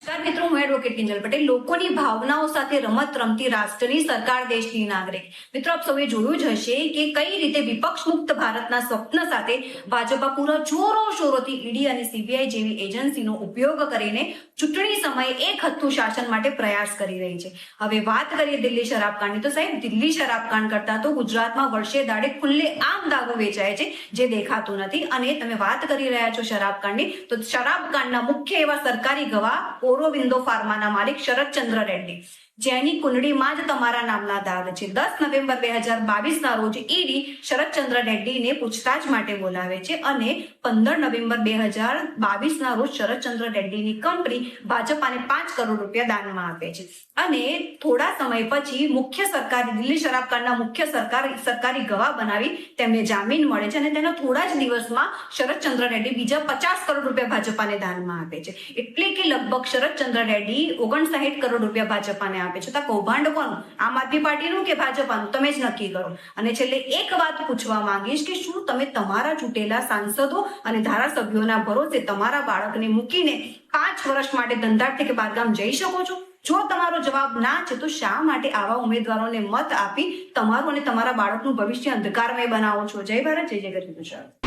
મિત્રો, હું એડવોકેટ કિંજલ પટેલ. લોકોની ભાવનાઓ સાથે રમત રમતી રાષ્ટ્રની સરકાર, દેશની નાગરિક. મિત્રો, આપ સૌએ જોયું જ હશે કે કઈ રીતે વિપક્ષ મુક્ત ભારતના સ્વપ્ન સાથે ભાજપા પૂરા જોરો શોરોથી ઈડી અને સીબીઆઈ જેવી એજન્સીનો ઉપયોગ કરીને ચૂંટણી સમયે એક હથ્થું શાસન માટે પ્રયાસ કરી રહી છે. હવે વાત કરીએ દિલ્હી શરાબકાંડની, તો સાહેબ, દિલ્હી શરાબકાંડ કરતા તો ગુજરાતમાં વર્ષે દાડે ખુલ્લે આમ દારૂ વેચાય છે, જે દેખાતું નથી. અને તમે વાત કરી રહ્યા છો શરાબકાંડની, તો શરાબકાંડના મુખ્ય એવા સરકારી ગવાહ ઓરોબિંદો ફાર્માના માલિક શરદચંદ્ર રેડ્ડી, જેની કુંડળીમાં જ તમારા નામના દાગ છે. 10 નવેમ્બર 2022 ના રોજ ઈડી શરદચંદ્ર રેડ્ડીને પૂછતાછ માટે બોલાવે છે અને 15 નવેમ્બર 2022 ના રોજ શરદચંદ્ર રેડ્ડીની કંપની ભાજપાને 5 કરોડ રૂપિયા દાનમાં આપે છે. અને થોડા સમય પછી મુખ્ય સરકારી દિલ્હી શરાબકાંડના મુખ્ય સરકારી ગવાહ બનાવી તેમને જામીન મળે છે અને તેના થોડા જ દિવસમાં શરદચંદ્ર રેડ્ડી બીજા 50 કરોડ રૂપિયા ભાજપાને દાનમાં આપે છે. એટલે કે લગભગ શરદચંદ્ર રેડ્ડી 59 કરોડ રૂપિયા ભાજપાને આપે છે. તો કૌભાંડ કોનું? આમ આદમી પાર્ટીનું કે ભાજપાનું? તમે જ નક્કી કરો. અને છેલ્લે એક વાત પૂછવા માંગીશ કે શું તમે તમારા ચૂંટેલા સાંસદો અને ધારાસભ્યોના ભરોસે તમારા બાળકને મૂકીને 5 વર્ષ માટે ધંધાર્થે કે બહારગામ જઈ શકો છો? જો તમારો જવાબ ના છે, તો શા માટે આવા ઉમેદવારોને મત આપી તમારું અને તમારા બાળકનું ભવિષ્ય અંધકારમય બનાવો છો? જય ભારત, જય જય ગરવી ગુજરાત.